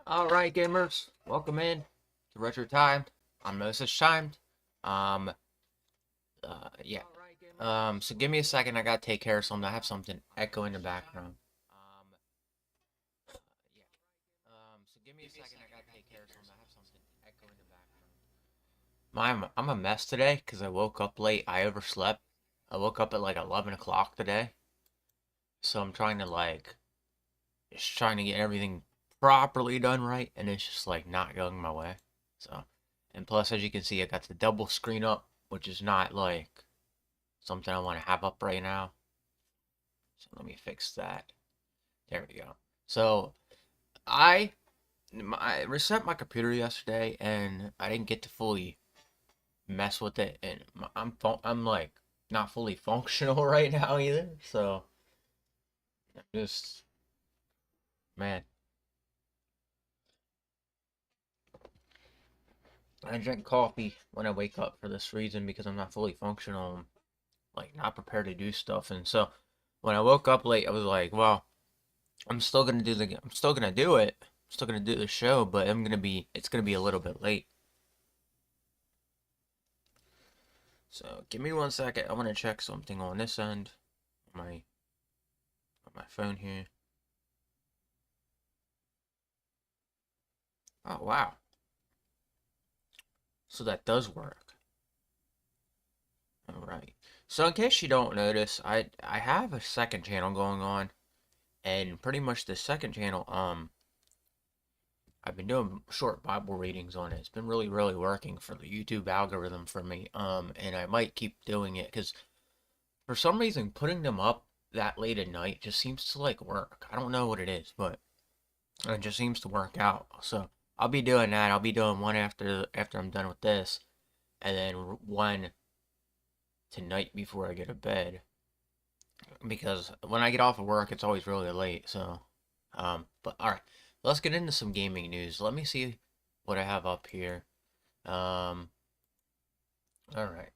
Alright, gamers, welcome in to Retro Time. I'm Nosaj Ttimmed. Um, yeah. So give me a second, I gotta take care of something. I have something echo in the background. Yeah. So give me a second, I gotta take care of something. I have something echo in the background. I'm a mess today because I woke up late. I overslept. I woke up at like 11 o'clock today. So I'm trying to just trying to get everything properly done right, and it's just like not going my way. So, and plus, as you can see, I got the double screen up, which is not like something I want to have up right now. So let me fix that. There we go. So I reset my computer yesterday, and I didn't get to fully mess with it, and I'm like not fully functional right now either. So just man, I drink coffee when I wake up for this reason because I'm not fully functional, like not prepared to do stuff. And so when I woke up late, I was like, well, I'm still gonna do it. I'm still gonna do the show, but it's gonna be a little bit late. So give me one second. I want to check something on this end, on my phone here. Oh wow. So that does work. All right. So in case you don't notice, I have a second channel going on, and pretty much the second channel, I've been doing short Bible readings on it. It's been really working for the YouTube algorithm for me. And I might keep doing it because for some reason putting them up that late at night just seems to like work. I don't know what it is, but it just seems to work out. So I'll be doing that. I'll be doing one after I'm done with this, and then one tonight before I go to bed. Because when I get off of work, it's always really late. So, but all right, let's get into some gaming news. Let me see what I have up here. Um, all right.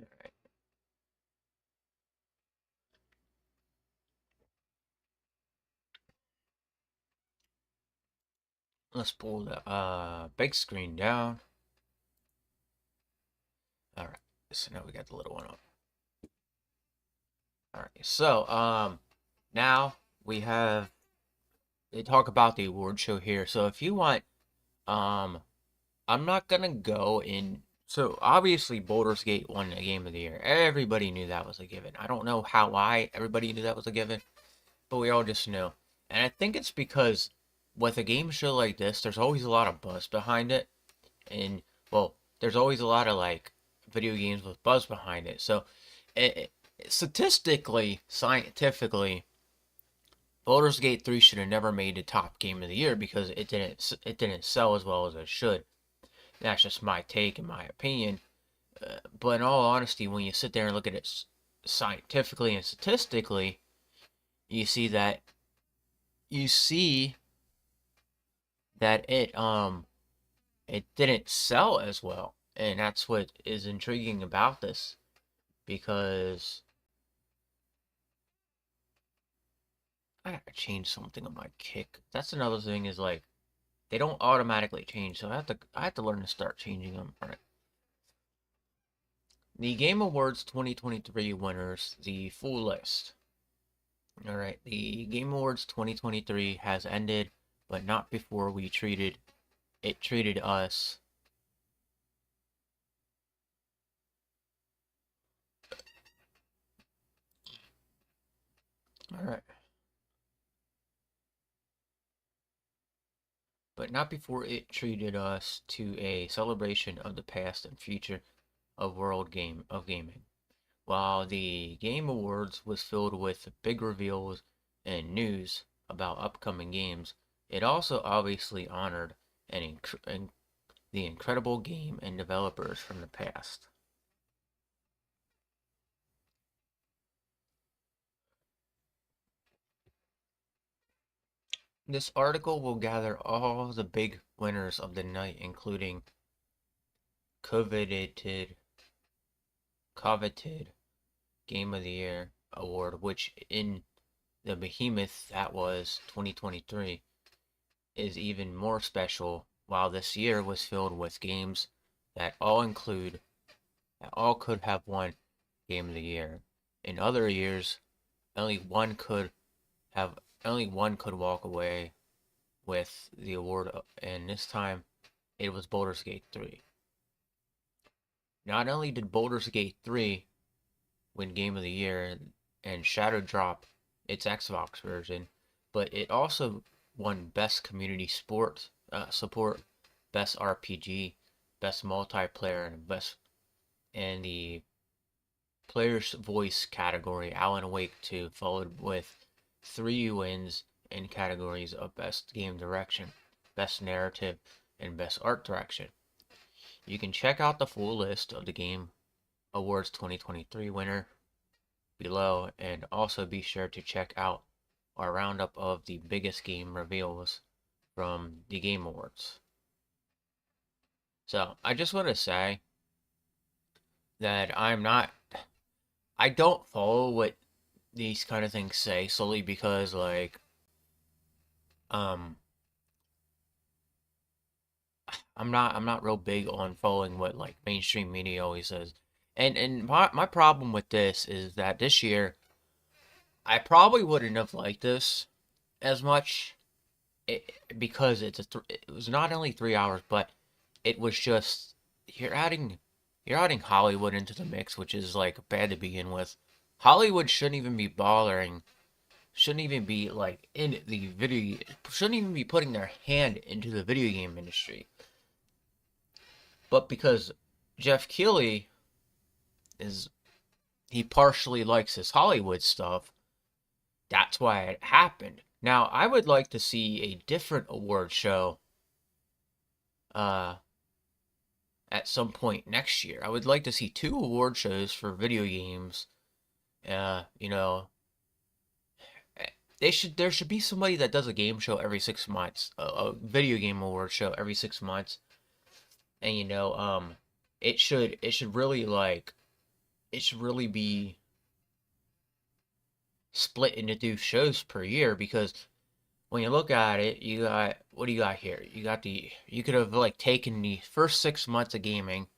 All right. Let's pull the big screen down. All right. So now we got the little one up. All right. So now we have they talk about the award show here. So if you want um I'm not gonna go in. So obviously Baldur's Gate won the game of the year. Everybody knew that was a given. I don't know why everybody knew that was a given, but we all just knew. And I think it's because with a game show like this, there's always a lot of buzz behind it. And well, there's always a lot of like video games with buzz behind it. So statistically, scientifically, Baldur's Gate 3 should have never made the top game of the year because it didn't sell as well as it should. That's just my take and my opinion. But in all honesty, when you sit there and look at it scientifically and statistically, you see that you see that it didn't sell as well, and that's what is intriguing about this because I have to change something on my kick. That's another thing is like they don't automatically change, so I have to learn to start changing them. All right. The Game Awards 2023 winners, the full list. All right, the Game Awards 2023 has ended, but not before it treated us. All right, but not before it treated us to a celebration of the past and future of gaming. While the Game Awards was filled with big reveals and news about upcoming games, it also obviously honored the incredible game and developers from the past. This article will gather all the big winners of the night, including coveted coveted Game of the Year award, which in the behemoth that was 2023 is even more special, while this year was filled with games that all could have won Game of the Year. In other years, only one could have only one could walk away with the award, and this time it was Baldur's Gate 3. Not only did Baldur's Gate 3 win Game of the Year and Shadow drop its Xbox version, but it also won Best Community Support, Best RPG, Best Multiplayer, and the Player's Voice category. Alan Wake 2 followed with 3 wins in categories of Best Game Direction, Best Narrative, and Best Art Direction. You can check out the full list of the Game Awards 2023 winner below, and also be sure to check out our roundup of the biggest game reveals from the Game Awards. So, I just want to say that I don't follow what these kind of things say solely because, like, um, I'm not real big on following what like mainstream media always says. And my problem with this is that this year I probably wouldn't have liked this as much because it was not only 3 hours, but it was just you're adding Hollywood into the mix, which is like bad to begin with. Hollywood shouldn't even be bothering, shouldn't even be like in the video, shouldn't even be putting their hand into the video game industry. But because Jeff Keighley he partially likes his Hollywood stuff, that's why it happened. Now, I would like to see a different award show uh, at some point next year. I would like to see 2 award shows for video games. You know, there should be somebody that does a game show every 6 months, a video game award show every 6 months, and it should really be split into 2 shows per year, because when you look at it, you got, what do you got here? You could have like taken the first 6 months of gaming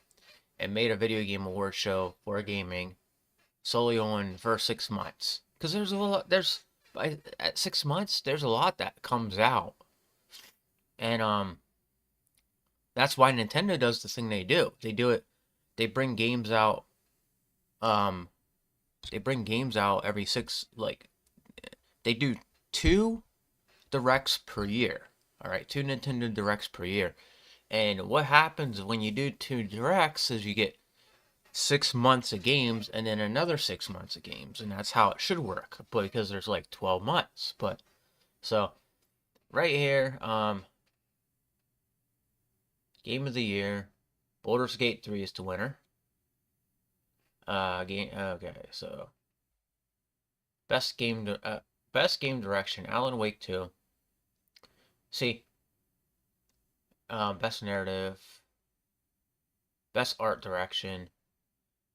and made a video game award show for gaming solely on the first 6 months. Because at 6 months, there's a lot that comes out. And that's why Nintendo does the thing they do. They bring games out every they do 2 directs per year. All right, 2 Nintendo directs per year. And what happens when you do 2 directs is you get 6 months of games and then another 6 months of games, and that's how it should work. But because there's like 12 months, but so right here, Game of the Year, Baldur's Gate 3 is the winner. Okay, so best game direction, Alan Wake 2. See, best narrative, best art direction,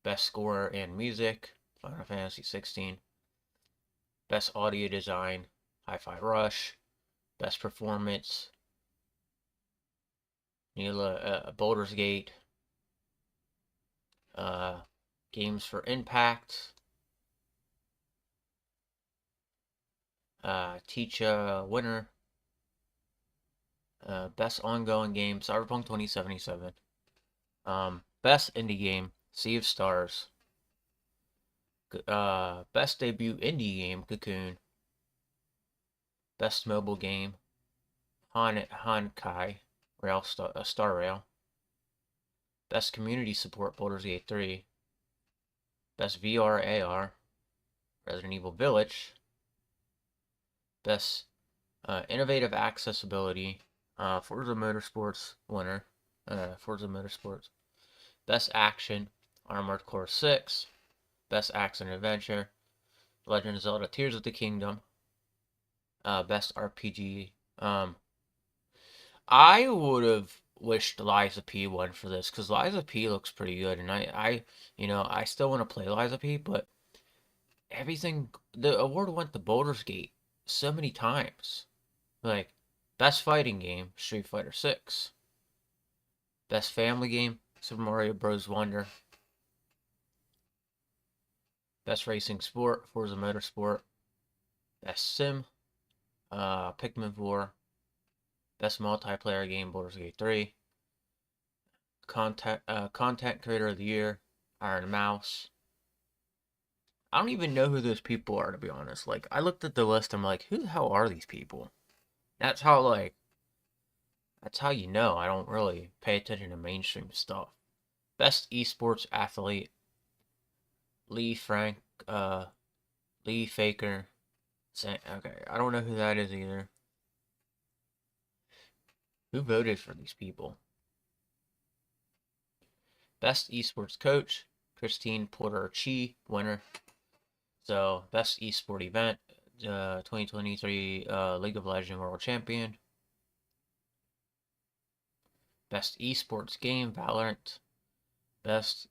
best score and music, Final Fantasy 16. Best audio design, Hi-Fi Rush. Best performance, Baldur's Gate. Games for Impact. Teacher winner. Best ongoing game, Cyberpunk 2077. Best indie game, Sea of Stars. Best debut indie game, Cocoon. Best mobile game, Honkai Star Rail. Best community support, Baldur's Gate 3. Best VR AR, Resident Evil Village. Best innovative accessibility, Forza Motorsports winner, Forza Motorsports. Best action, Armored Core 6. Best action adventure, Legend of Zelda Tears of the Kingdom. Best RPG, Um, I would have wished Liza P won for this because Liza P looks pretty good, and I still want to play Liza P, but the award went to Baldur's Gate so many times. Like, best fighting game, Street Fighter 6. Best family game, Super Mario Bros. Wonder. Best racing sport, Forza Motorsport. Best sim, Pikmin 4. Best multiplayer game, Baldur's Gate 3. Content creator of the year, Iron Mouse. I don't even know who those people are, to be honest. Like, I looked at the list, I'm like, who the hell are these people? That's how, like, that's how you know I don't really pay attention to mainstream stuff. Best esports athlete, Lee Frank, uh, Lee Faker. Okay, I don't know who that is either. Who voted for these people? Best esports coach, Christine Porter Chi, winner. So, best esport event, 2023 League of Legends World Champion. Best esports game, Valorant. Best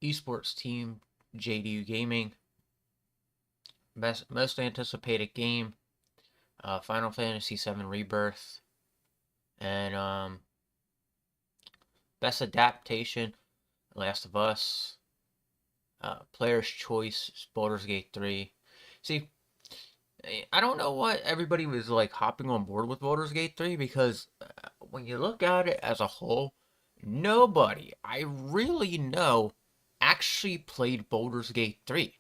esports team, JDU Gaming. Best most anticipated game, Final Fantasy VII Rebirth. And best adaptation, Last of Us. Player's choice, Baldur's Gate 3. See, I don't know what everybody was like hopping on board with Baldur's Gate 3 because when you look at it as a whole, nobody I really know actually played Baldur's Gate 3.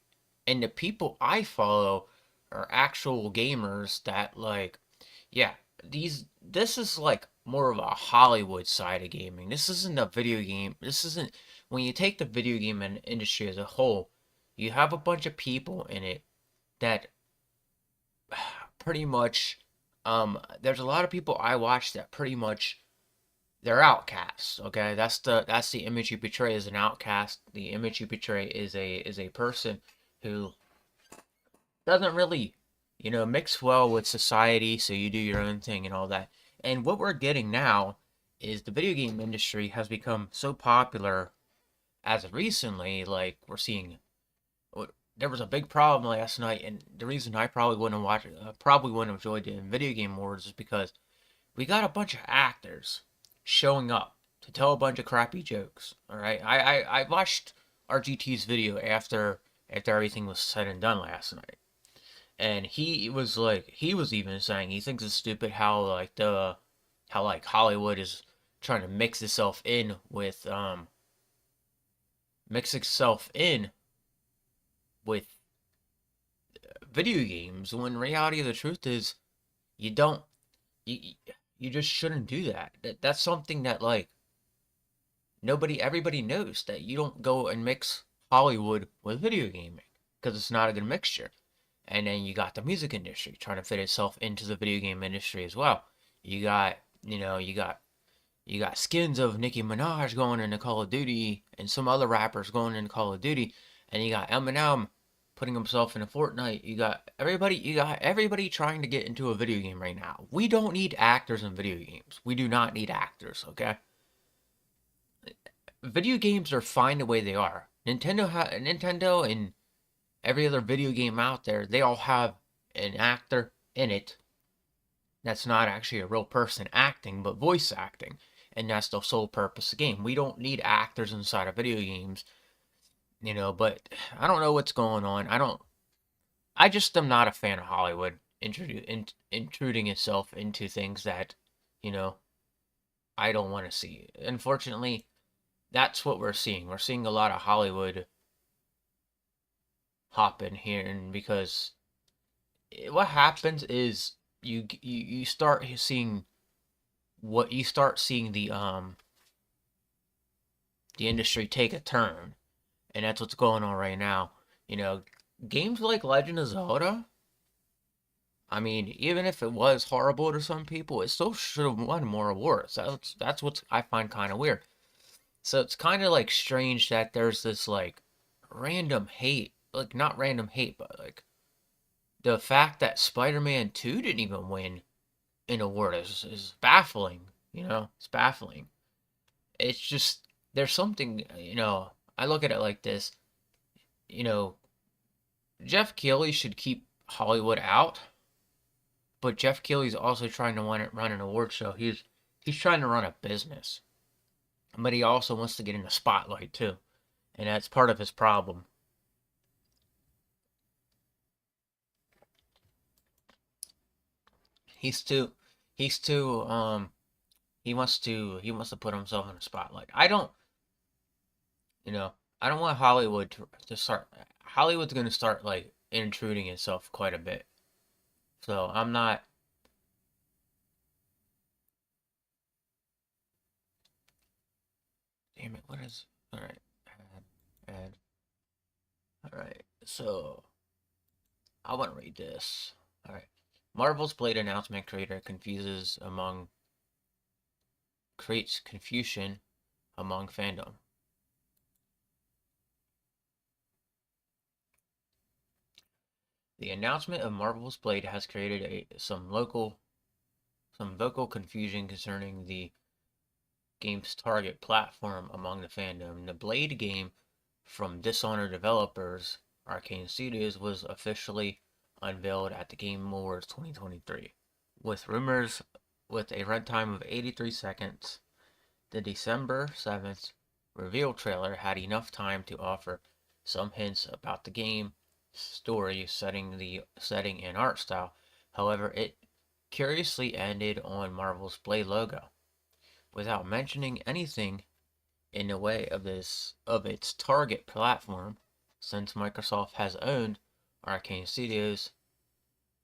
And the people I follow are actual gamers that like, yeah, this is like more of a Hollywood side of gaming. This isn't a video game. This isn't when you take the video game industry as a whole, you have a bunch of people in it that pretty much there's a lot of people I watch that pretty much they're outcasts. Okay, that's the image you portray as an outcast. The image you portray is a person who doesn't really mix well with society, so you do your own thing and all that. And what we're getting now is the video game industry has become so popular as of recently. Like, we're seeing there was a big problem last night, and the reason I probably wouldn't watch it, probably wouldn't have enjoyed the video game awards is because we got a bunch of actors showing up to tell a bunch of crappy jokes. All right, I watched RGT's video after everything was said and done last night, and he was even saying he thinks it's stupid how like Hollywood is trying to mix itself in with video games, when reality of the truth is you don't you, you just shouldn't do that. That's something that like everybody knows that you don't go and mix Hollywood with video gaming because it's not a good mixture. And then you got the music industry trying to fit itself into the video game industry as well. You got, you got skins of Nicki Minaj going into Call of Duty and some other rappers going into Call of Duty, and you got Eminem putting himself into Fortnite. You got everybody trying to get into a video game right now. We don't need actors in video games. We do not need actors, okay? Video games are fine the way they are. Nintendo and every other video game out there, they all have an actor in it that's not actually a real person acting, but voice acting. And that's the sole purpose of the game. We don't need actors inside of video games, but I don't know what's going on. I just am not a fan of Hollywood intruding itself into things that, I don't want to see. Unfortunately, that's what we're seeing. We're seeing a lot of Hollywood hop in here, and because what happens is you start seeing the industry take a turn, and that's what's going on right now. Games like Legend of Zelda, I mean, even if it was horrible to some people, it still should have won more awards. That's what I find kind of weird. So it's kind of like strange that there's this like random hate, like not random hate, but like the fact that Spider-Man 2 didn't even win in a word is baffling. It's baffling. It's just there's something. I look at it like this. You know, Jeff Keighley should keep Hollywood out, but Jeff Keighley's also trying to run an award show. He's trying to run a business, but he also wants to get in the spotlight too, and that's part of his problem. He's too he's too he wants to put himself in the spotlight. You know, I don't want Hollywood to start. Hollywood's going to start like intruding itself quite a bit. So I'm not. Damn it! What is? All right. Add. All right. So I want to read this. All right. Marvel's Blade announcement creates confusion among fandom. The announcement of Marvel's Blade has created some vocal confusion concerning the game's target platform among the fandom. The Blade game from Dishonored developers Arcane Studios was officially unveiled at the Game Awards 2023, with a runtime of 83 seconds. The December 7th reveal trailer had enough time to offer some hints about the game story, setting and art style. However, it curiously ended on Marvel's Blade logo, without mentioning anything in the way of its target platform, since Microsoft has owned Arcane Studios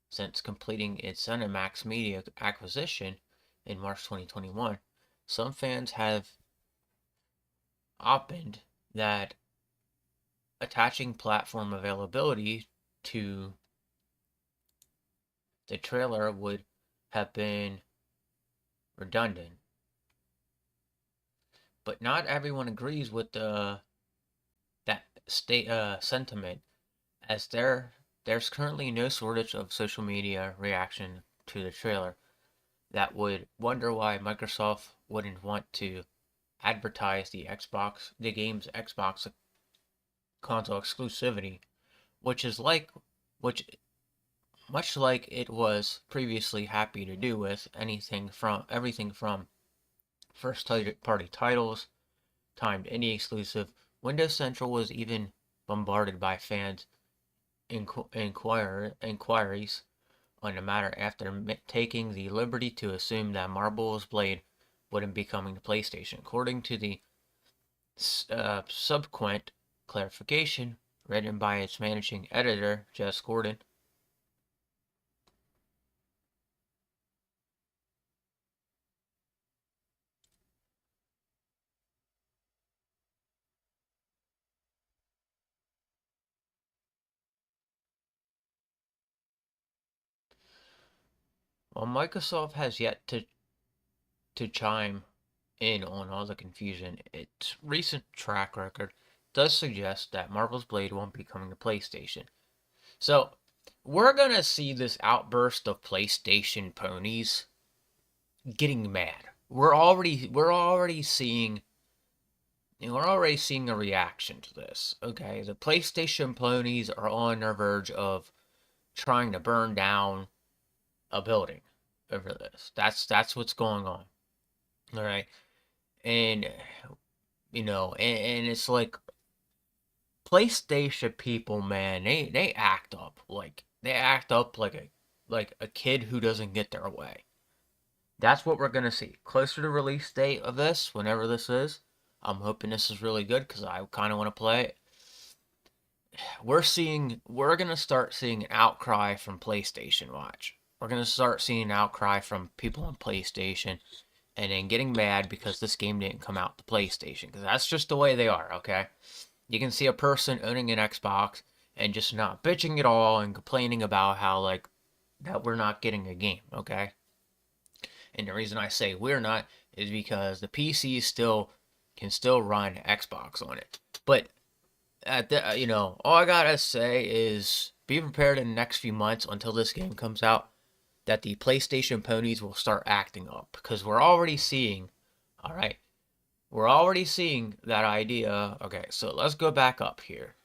since completing its ZeniMax Media acquisition in March 2021. Some fans have opined that attaching platform availability to the trailer would have been redundant. But not everyone agrees with that sentiment, as there's currently no shortage of social media reaction to the trailer that would wonder why Microsoft wouldn't want to advertise the game's Xbox console exclusivity, which much like it was previously happy to do with everything from first party titles, timed indie exclusive. Windows Central was even bombarded by fans' inquiries on the matter after taking the liberty to assume that Marvel's Blade wouldn't be coming to PlayStation. According to the subsequent clarification written by its managing editor, Jess Gordon, while Microsoft has yet to chime in on all the confusion, its recent track record does suggest that Marvel's Blade won't be coming to PlayStation. So, we're gonna see this outburst of PlayStation ponies getting mad. We're already seeing a reaction to this. Okay, the PlayStation ponies are on the verge of trying to burn down a building over this. That's what's going on. All right, and and it's like PlayStation people, man. They act up like a kid who doesn't get their way. That's what we're gonna see closer to release date of this, whenever this is. I'm hoping this is really good because I kind of want to play it. We're gonna start seeing an outcry from PlayStation. Watch. We're gonna start seeing an outcry from people on PlayStation, and then getting mad because this game didn't come out to PlayStation, because that's just the way they are. Okay, you can see a person owning an Xbox and just not bitching at all and complaining about how that we're not getting a game. Okay, and the reason I say we're not is because the PC can still run Xbox on it. But all I gotta say is be prepared in the next few months until this game comes out, that the PlayStation ponies will start acting up, because we're already seeing, all right, we're already seeing that idea. Okay, so let's go back up here.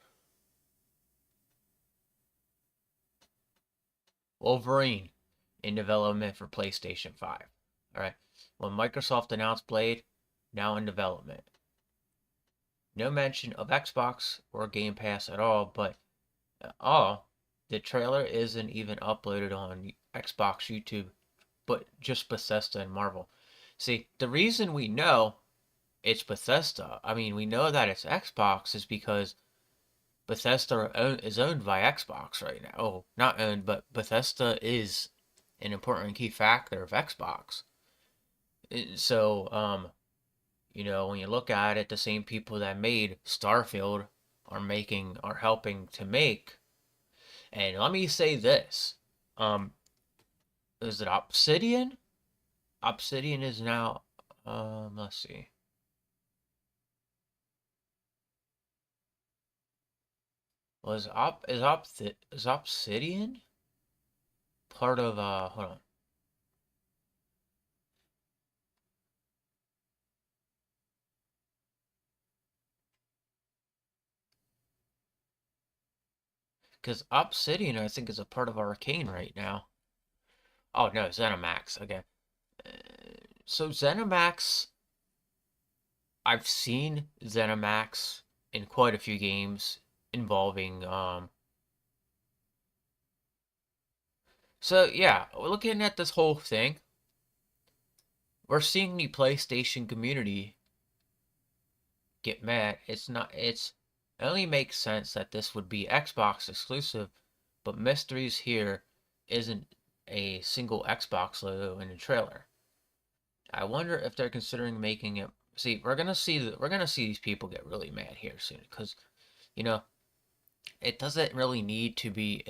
Wolverine in development for PlayStation 5. All right, when Microsoft announced Blade, now in development. No mention of Xbox or Game Pass at all, but the trailer isn't even uploaded on Xbox YouTube, but just Bethesda and Marvel. See, the reason we know it's Bethesda, I mean, we know that it's Xbox, is because Bethesda is owned by Xbox right now. Oh, not owned, but Bethesda is an important key factor of Xbox. So, when you look at it, the same people that made Starfield are helping to make. And let me say this. Is it Obsidian? Obsidian is now, let's see. Is Obsidian part of, hold on. Because Obsidian, I think, is a part of Arcane right now. Oh, no, ZeniMax. Okay. So ZeniMax, I've seen ZeniMax in quite a few games involving, So, yeah, looking at this whole thing, we're seeing the PlayStation community get mad. It only makes sense that this would be Xbox exclusive, but mysteries here isn't a single Xbox logo in the trailer. I wonder if they're considering making it. See, we're gonna see these people get really mad here soon, because it doesn't really need to be.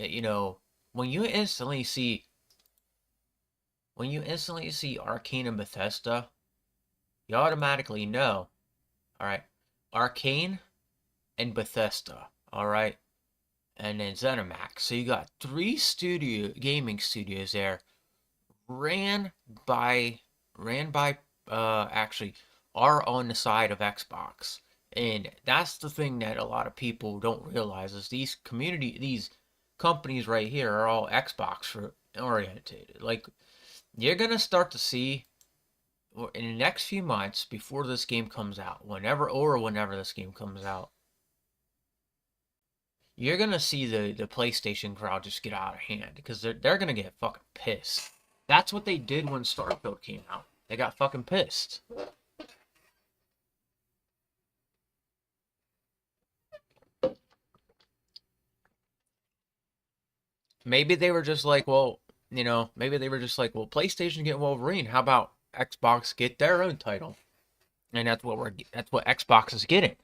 When you instantly see Arcane and Bethesda, you automatically know. All right, Arcane and Bethesda. All right, and then ZeniMax. So you got three gaming studios there, ran by actually are on the side of Xbox. And that's the thing that a lot of people don't realize, is these companies right here are all Xbox oriented. Like, you're gonna start to see in the next few months before this game comes out, whenever this game comes out, you're gonna see the PlayStation crowd just get out of hand, because they're gonna get fucking pissed. That's what they did when Starfield came out. They got fucking pissed. Maybe they were just like, well, PlayStation get Wolverine. How about Xbox get their own title? And that's what Xbox is getting.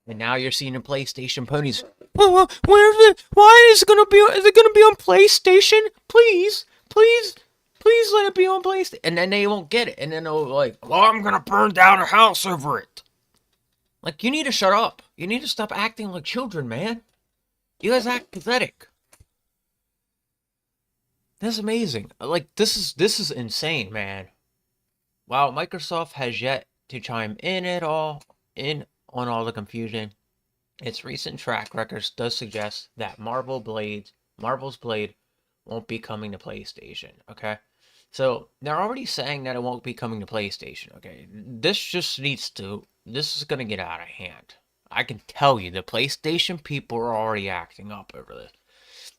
And now you're seeing the PlayStation ponies. Well, why is it gonna be on PlayStation? Please, please, please let it be on PlayStation. And then they won't get it. And then they'll like, well, I'm gonna burn down a house over it. Like, you need to shut up. You need to stop acting like children, man. You guys act pathetic. That's amazing. Like, this is insane, man. While Microsoft has yet to chime in on all the confusion, its recent track record does suggest that Marvel's Blade won't be coming to PlayStation, okay? So, they're already saying that it won't be coming to PlayStation, okay? This is gonna get out of hand. I can tell you, the PlayStation people are already acting up over this.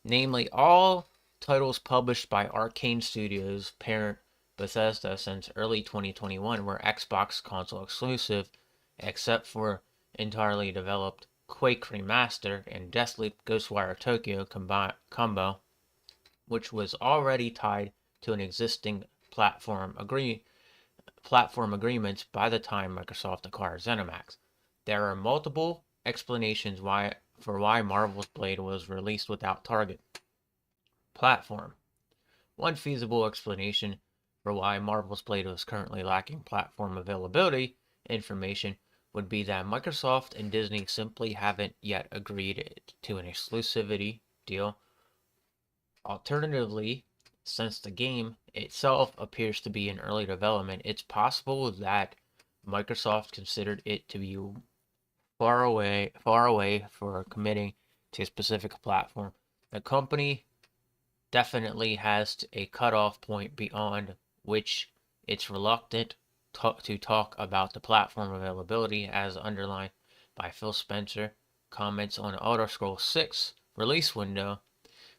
Namely, all titles published by Arcane Studios' parent Bethesda since early 2021 were Xbox console exclusive, except for entirely developed Quake Remaster and Deathloop Ghostwire Tokyo combo, which was already tied to an existing platform agreements by the time Microsoft acquired ZeniMax. There are multiple explanations for why Marvel's Blade was released without target platform. One feasible explanation for why Marvel's Blade was currently lacking platform availability information would be that Microsoft and Disney simply haven't yet agreed to an exclusivity deal. Alternatively, Since the game itself appears to be in early development, it's possible that Microsoft considered it to be far away for committing to a specific platform. The company definitely has a cutoff point beyond which it's reluctant to talk about the platform availability, as underlined by Phil Spencer comments on the Elder Scrolls 6 release window,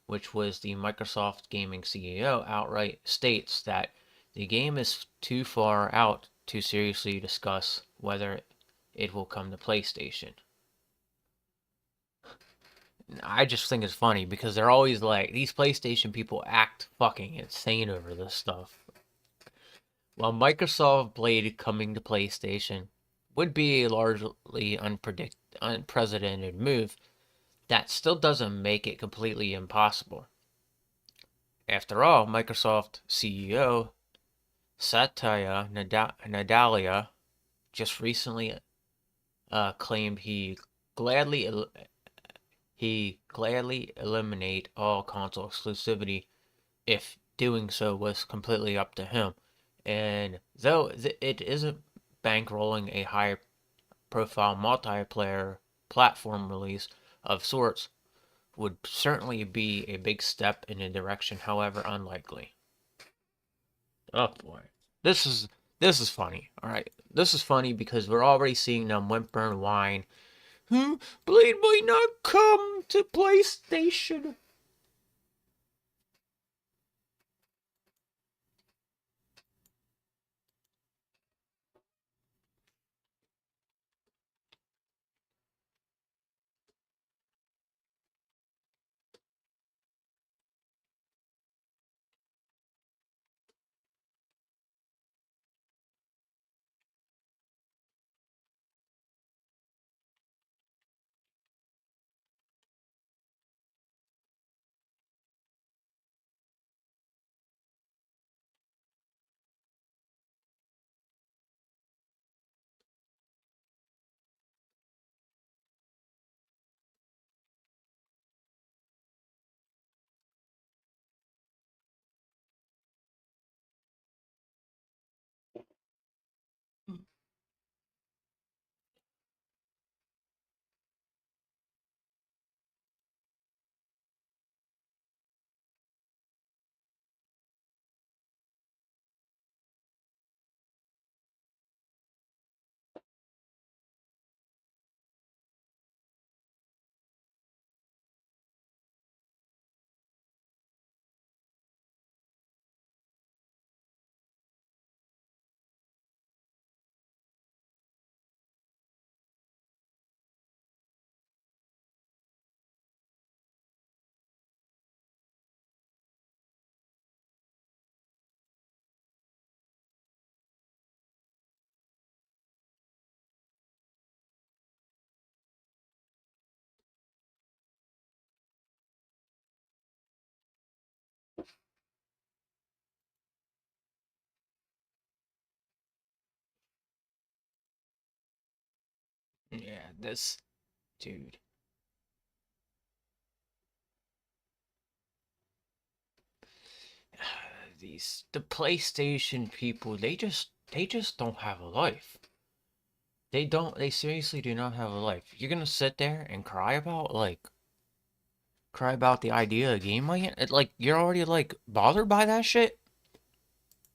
which was the Microsoft gaming CEO, outright states that the game is too far out to seriously discuss whether it will come to PlayStation. I just think it's funny because they're always like, these PlayStation people act fucking insane over this stuff. While Microsoft Blade coming to PlayStation would be a largely unprecedented move, that still doesn't make it completely impossible. After all, Microsoft CEO Satya Nadella just recently claimed he gladly eliminate all console exclusivity if doing so was completely up to him. And though it isn't bankrolling a high-profile multiplayer platform release of sorts, would certainly be a big step in a direction, however unlikely. Oh boy, this is this is funny. All right, this is funny because we're already seeing them whimper and whine. Blade might not come to PlayStation. Yeah, this dude. The PlayStation people, they just don't have a life. They seriously do not have a life. You're gonna sit there and cry about the idea of a game like it? Like you're already like bothered by that shit?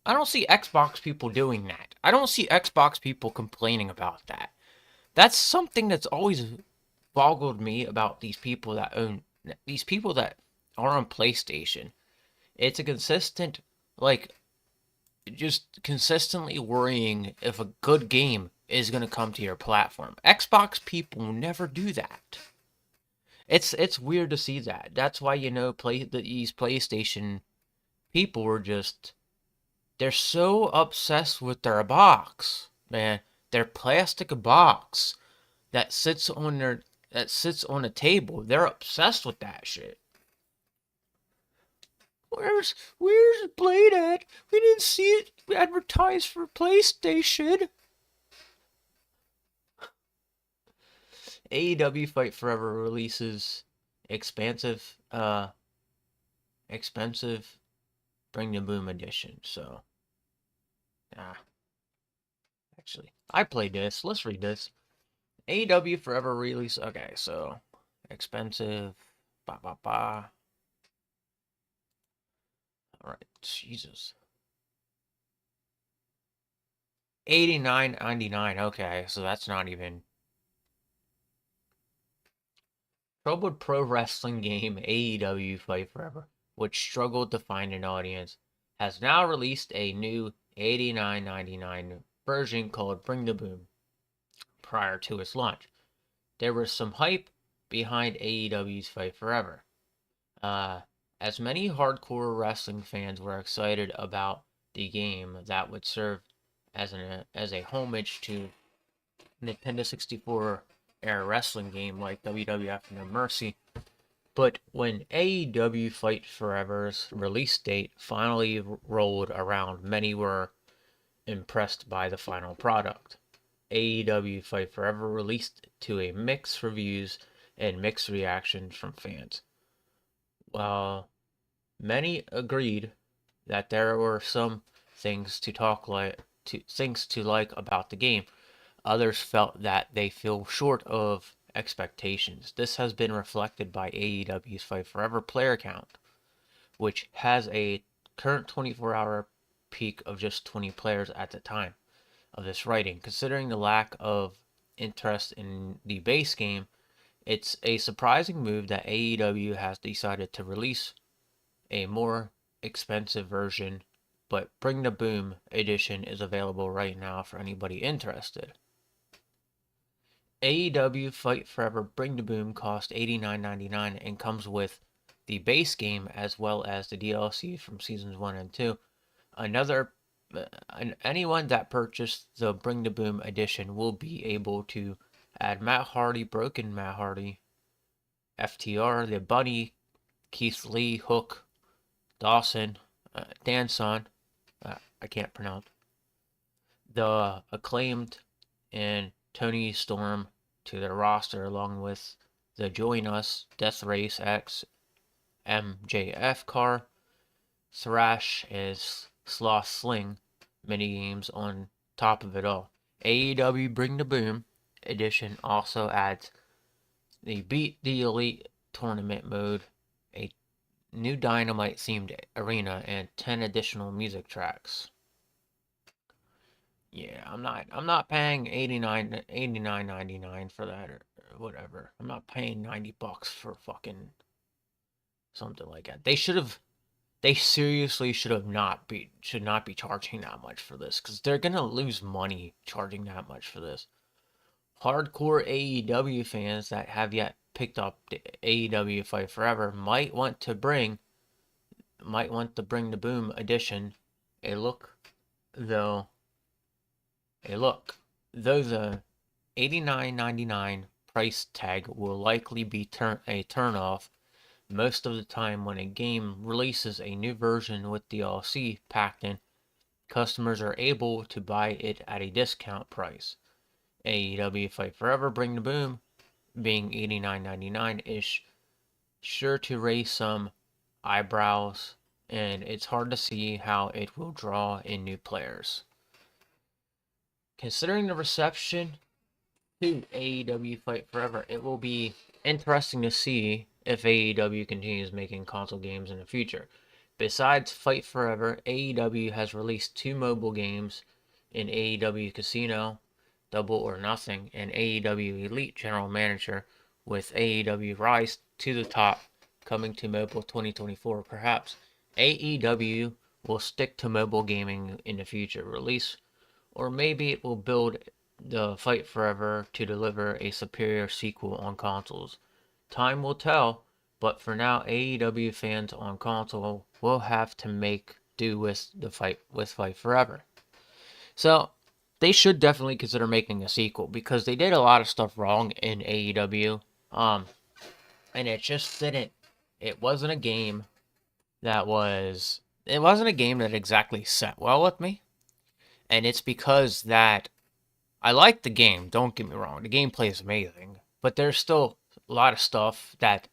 I don't see Xbox people doing that. I don't see Xbox people complaining about that. That's something that's always boggled me about these people that are on PlayStation. It's a consistent, like, just consistently worrying if a good game is going to come to your platform. Xbox people never do that. It's weird to see that. That's why these PlayStation people are just, they're so obsessed with their box, man. Their plastic box that sits on a table. They're obsessed with that shit. Where's Blade at? We didn't see it advertised for PlayStation. AEW Fight Forever releases expansive expensive Bring the Boom edition. So, actually, I played this. Let's read this. AEW Forever release. Okay, so expensive. Ba ba ba. All right, Jesus. $89.99. Okay, so that's not even. Troubled pro wrestling game AEW Fight Forever, which struggled to find an audience, has now released a new $89.99 version called Bring the Boom. Prior to its launch, there was some hype behind AEW's Fight Forever. As many hardcore wrestling fans were excited about the game that would serve as a homage to Nintendo 64 era wrestling game like WWF No Mercy. But when AEW Fight Forever's release date finally rolled around, many were impressed by the final product. AEW Fight Forever released to a mixed reviews and mixed reactions from fans. While many agreed that there were some things to like about the game, others felt that they fell short of expectations. This has been reflected by AEW's Fight Forever player count, which has a current 24-hour peak of just 20 players at the time of this writing. Considering the lack of interest in the base game, it's a surprising move that AEW has decided to release a more expensive version, but Bring the Boom edition is available right now for anybody interested. AEW Fight Forever Bring the Boom costs $89.99 and comes with the base game as well as the DLC from seasons 1 and 2. Anyone that purchased the Bring the Boom edition will be able to add Matt Hardy, Broken Matt Hardy, FTR, the Bunny, Keith Lee, Hook, Dawson, Danson, I can't pronounce, the Acclaimed, and Tony Storm to their roster, along with the Join Us, Death Race X, MJF car, Thrash, and Sloth Sling minigames on top of it all. AEW Bring the Boom edition also adds the Beat the Elite tournament mode, a new Dynamite themed arena, and 10 additional music tracks. Yeah, I'm not paying $89.99 for that or whatever. I'm not paying $90 for fucking something like that. They seriously should not be charging that much for this, cuz they're going to lose money charging that much for this. Hardcore AEW fans that have yet picked up the AEW Fight Forever might want to bring the Boom edition a look, though the $89.99 price tag will likely be a turnoff most of the time when a game releases a new version with DLC packed in. Customers are able to buy it at a discount price. AEW Fight Forever Bring the Boom, being $89.99, is sure to raise some eyebrows, and it's hard to see how it will draw in new players. Considering the reception to AEW Fight Forever, it will be interesting to see if AEW continues making console games in the future. Besides Fight Forever, AEW has released 2 mobile games in AEW Casino, Double or Nothing, and AEW Elite General Manager, with AEW Rise to the Top coming to mobile 2024. Perhaps AEW will stick to mobile gaming in the future release, or maybe it will build the Fight Forever to deliver a superior sequel on consoles. Time will tell, but for now, AEW fans on console will have to make do with Fight Forever. So they should definitely consider making a sequel, because they did a lot of stuff wrong in AEW. And it just didn't. It wasn't a game that was. It wasn't a game that exactly set well with me. And it's because that I like the game, don't get me wrong. The gameplay is amazing. But there's still a lot of stuff that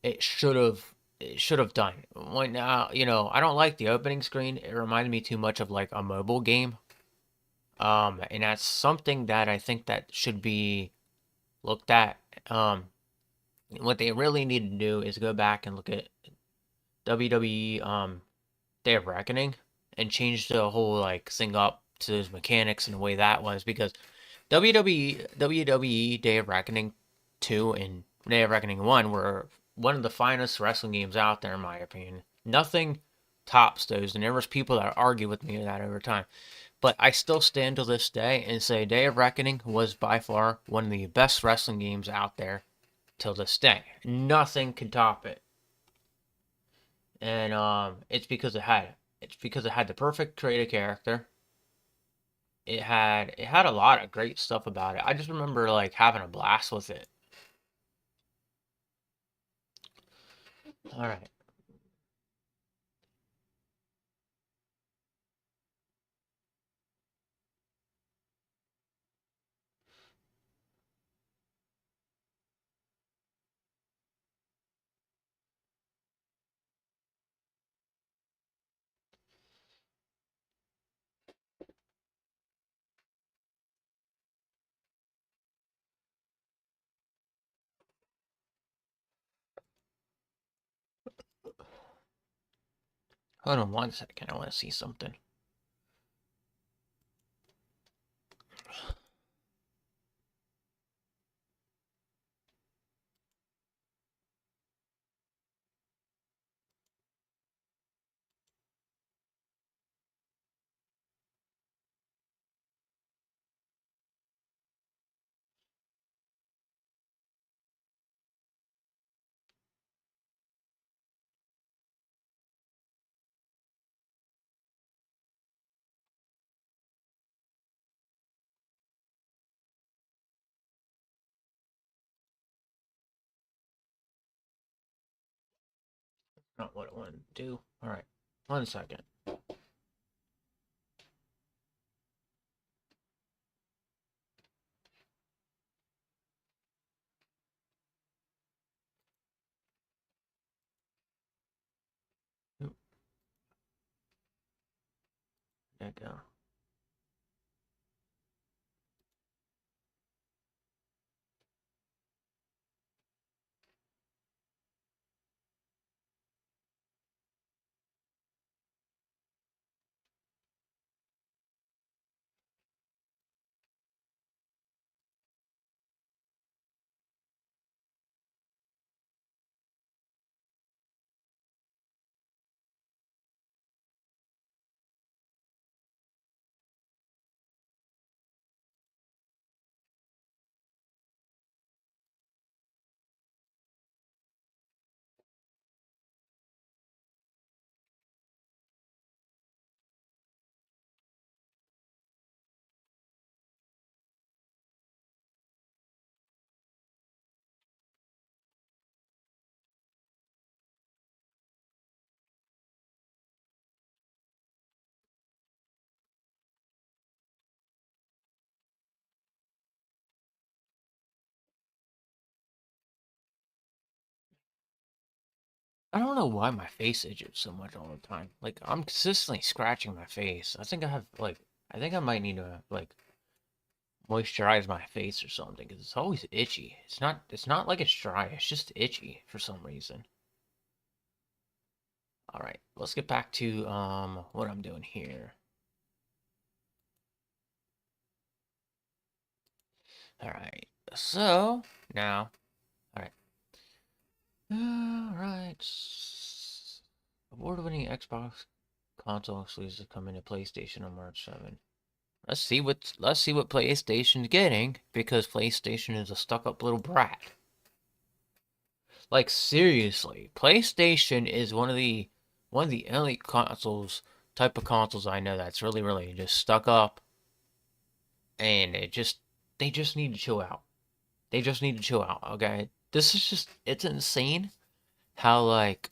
it should have it should have done. When I don't like the opening screen. It reminded me too much of like a mobile game. And that's something that I think that should be looked at. Um, what they really need to do is go back and look at WWE Day of Reckoning and change the whole like thing up to those mechanics and the way that was, because WWE Day of Reckoning 2 and Day of Reckoning 1 were one of the finest wrestling games out there in my opinion. Nothing tops those, and there was people that argue with me that over time. But I still stand to this day and say Day of Reckoning was by far one of the best wrestling games out there till this day. Nothing can top it. And it's because it had the perfect creative character. It had a lot of great stuff about it. I just remember like having a blast with it. All right. Hold on one second. I want to see something. Not what I want to do. All right. One second. Oop, there you go. I don't know why my face itches so much all the time. Like I'm consistently scratching my face. I think I might need to like moisturize my face or something because it's always itchy. It's not like it's dry. It's just itchy for some reason. All right, let's get back to what I'm doing here. All right. So, now, all right. All right. Award-winning Xbox console exclusives coming to PlayStation on March 7th. Let's see what PlayStation's getting, because PlayStation is a stuck-up little brat. Like seriously, PlayStation is one of the only type of consoles I know that's really really just stuck up, and they just need to chill out. They just need to chill out, okay? It's insane how like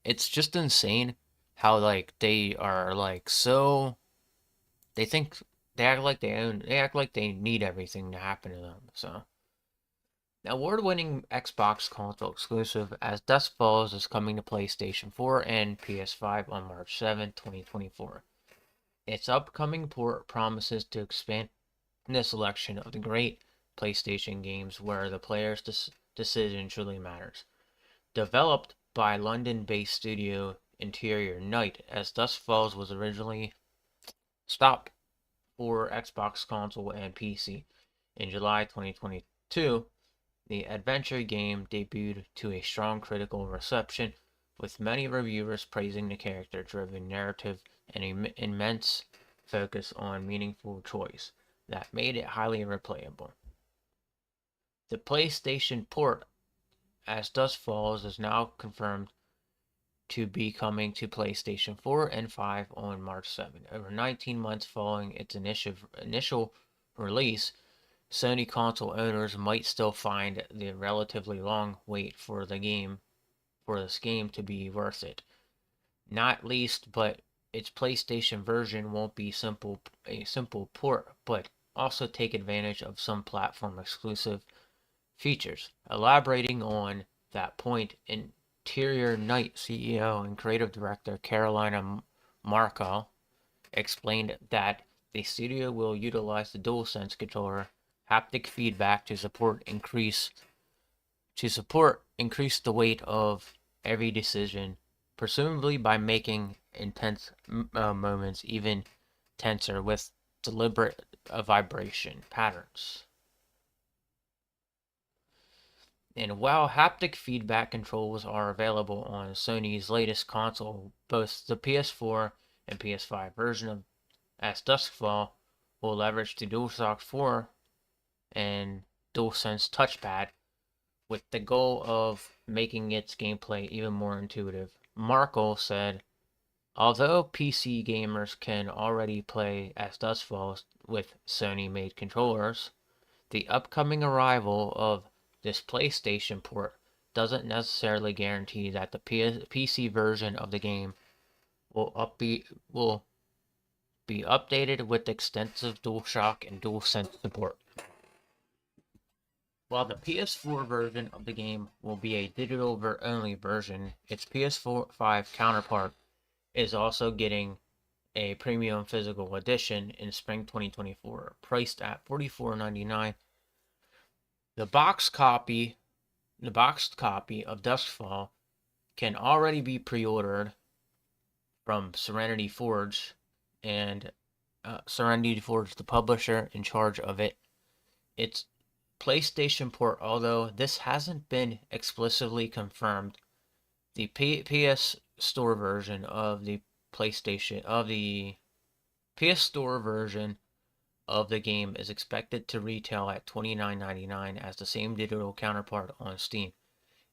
it's just insane how like they are like so they think they act like they need everything to happen to them. So Award-winning Xbox console exclusive as Dusk Falls is coming to PlayStation 4 and PS5 on March 7, 2024. Its upcoming port promises to expand the selection of the great PlayStation games where the player's decision truly matters. Developed by London-based studio Interior Night, as Dusk Falls was originally stopped for Xbox console and PC in July 2022, the adventure game debuted to a strong critical reception, with many reviewers praising the character-driven narrative and an immense focus on meaningful choice that made it highly replayable. The PlayStation port, as Dusk Falls, is now confirmed to be coming to PlayStation 4 and 5 on March 7. Over 19 months following its initial release, Sony console owners might still find the relatively long wait for this game to be worth it. Not least, but its PlayStation version won't be a simple port, but also take advantage of some platform exclusive features. Elaborating on that point, Interior Night CEO and creative director Carolina Markle explained that the studio will utilize the DualSense controller haptic feedback to support increase the weight of every decision, presumably by making intense moments even tenser with deliberate vibration patterns. And while haptic feedback controls are available on Sony's latest console, both the PS4 and PS5 version of as Duskfall will leverage the DualShock 4 and DualSense touchpad with the goal of making its gameplay even more intuitive. Markle said, although PC gamers can already play as Duskfall with Sony-made controllers, the upcoming arrival of this PlayStation port doesn't necessarily guarantee that the PC version of the game will be updated with extensive DualShock and DualSense support. While the PS4 version of the game will be a digital-only version, its PS5 counterpart is also getting a premium physical edition in spring 2024, priced at $44.99. The boxed copy of Duskfall can already be pre-ordered from Serenity Forge, and Serenity Forge, the publisher in charge of it. Its PlayStation port, although this hasn't been explicitly confirmed, the PS Store version of the PS Store version of the game is expected to retail at $29.99 as the same digital counterpart on Steam.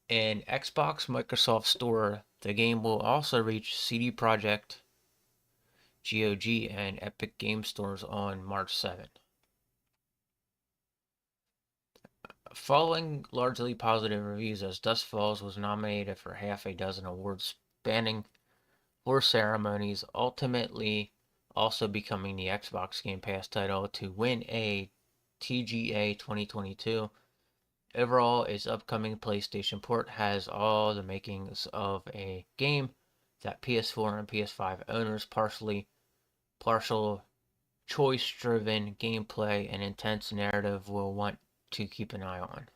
In Xbox Microsoft Store, the game will also reach CD Projekt, GOG, and Epic Game Stores on March 7. Following largely positive reviews, as Dusk Falls was nominated for half a dozen awards spanning 4 ceremonies, ultimately also becoming the Xbox Game Pass title to win a TGA 2022. Overall, its upcoming PlayStation port has all the makings of a game that PS4 and PS5 owners partial choice-driven gameplay and intense narrative will want to keep an eye on.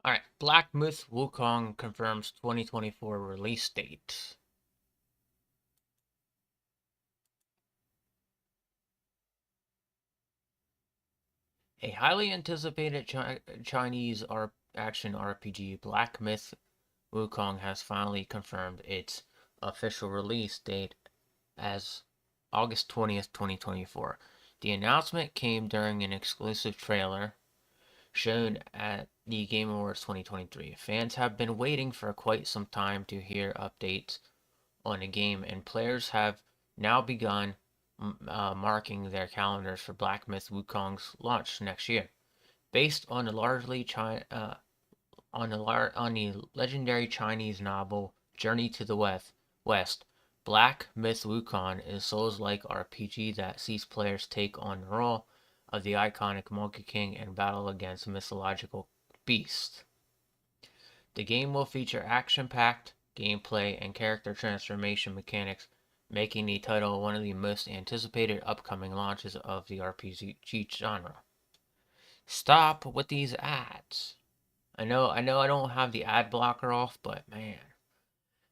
Alright, Black Myth Wukong confirms 2024 release date. A highly anticipated Chinese action RPG, Black Myth Wukong, has finally confirmed its official release date as August 20th, 2024. The announcement came during an exclusive trailer shown at the Game Awards 2023. Fans have been waiting for quite some time to hear updates on the game, and players have now begun marking their calendars for Black Myth Wukong's launch next year. Based on the largely on the legendary Chinese novel Journey to the West, Black Myth Wukong is Souls-like RPG that sees players take on the role of the iconic Monkey King and battle against mythological beasts. The game will feature action-packed gameplay and character transformation mechanics, making the title one of the most anticipated upcoming launches of the RPG genre. Stop with these ads. I don't have the ad blocker off, but man.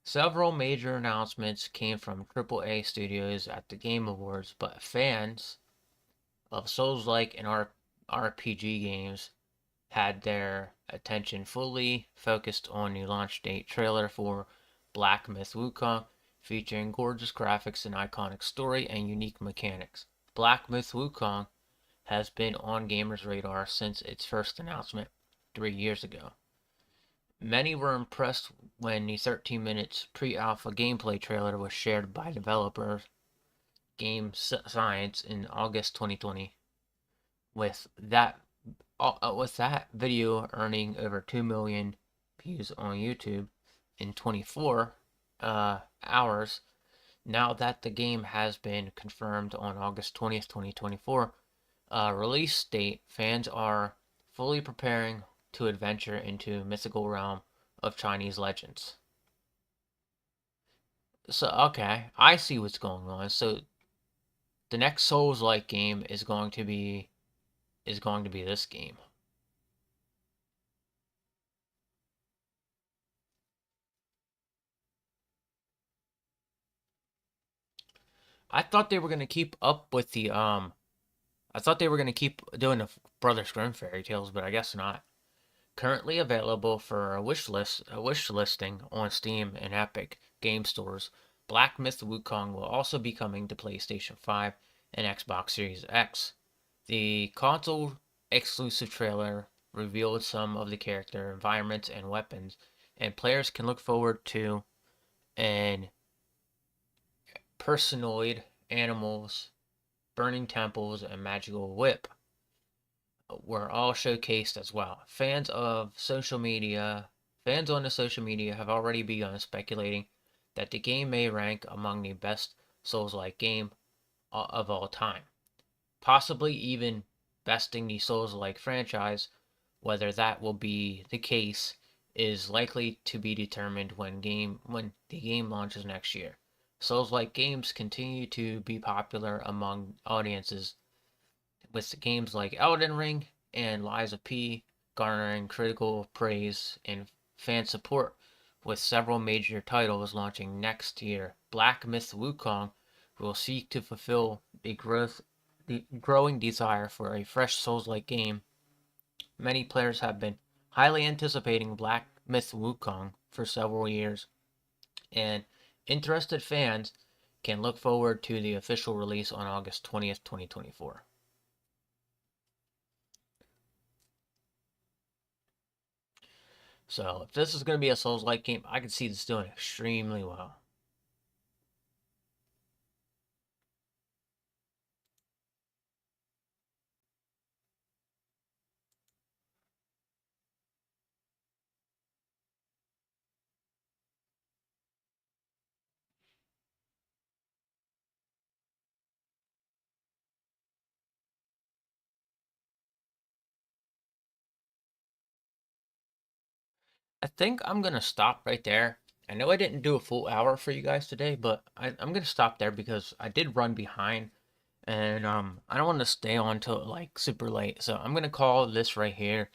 Several major announcements came from AAA studios at the Game Awards, but fans of Souls-like and RPG games had their attention fully focused on the launch date trailer for Black Myth Wukong, featuring gorgeous graphics and iconic story and unique mechanics. Black Myth Wukong has been on gamers' radar since its first announcement 3 years ago. Many were impressed when the 13 minutes pre-alpha gameplay trailer was shared by developer Game Science in August 2020, with that video earning over 2 million views on YouTube in 24 hours. Now that the game has been confirmed on August 20th, 2024, release date, fans are fully preparing to adventure into mythical realm of Chinese legends. So, okay, I see what's going on. So, the next Souls-like game is going to be this game. I thought they were gonna keep up with the I thought they were gonna keep doing the Brothers Grimm fairy tales, but I guess not. Currently available for a wish listing on Steam and Epic game stores, Black Myth Wukong will also be coming to PlayStation 5 and Xbox Series X. The console exclusive trailer revealed some of the character, environments, and weapons, and players can look forward to an personoid animals, burning temples, and magical whip were all showcased as well. Fans on the social media have already begun speculating that the game may rank among the best Souls-like game of all time, possibly even besting the Souls-like franchise. Whether that will be the case is likely to be determined when the game launches next year. Souls-like games continue to be popular among audiences, with games like Elden Ring and Lies of P garnering critical praise and fan support, with several major titles launching next year. Black Myth Wukong will seek to fulfill the growing desire for a fresh Souls-like game. Many players have been highly anticipating Black Myth Wukong for several years, and interested fans can look forward to the official release on August 20th, 2024. So, if this is going to be a Souls-like game, I can see this doing extremely well. I think I'm going to stop right there. I know I didn't do a full hour for you guys today, but I'm going to stop there because I did run behind, and I don't want to stay on till like super late. So I'm going to call this right here,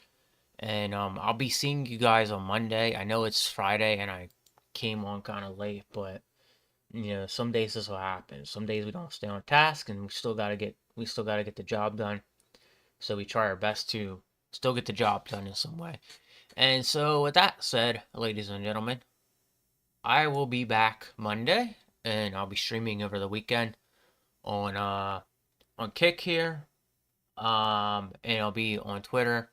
and I'll be seeing you guys on Monday. I know it's Friday and I came on kind of late, but some days this will happen. Some days we don't stay on task, and we still gotta get the job done. So we try our best to still get the job done in some way. And so, with that said, ladies and gentlemen, I will be back Monday, and I'll be streaming over the weekend on Kick here, and I'll be on Twitter.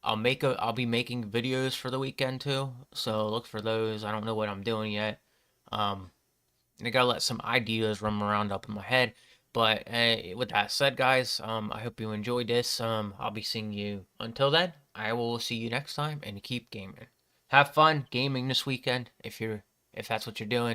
I'll be making videos for the weekend too, so look for those. I don't know what I'm doing yet, um, I gotta let some ideas run around up in my head. But with that said, guys, I hope you enjoyed this. I'll be seeing you until then. I will see you next time, and keep gaming. Have fun gaming this weekend if that's what you're doing.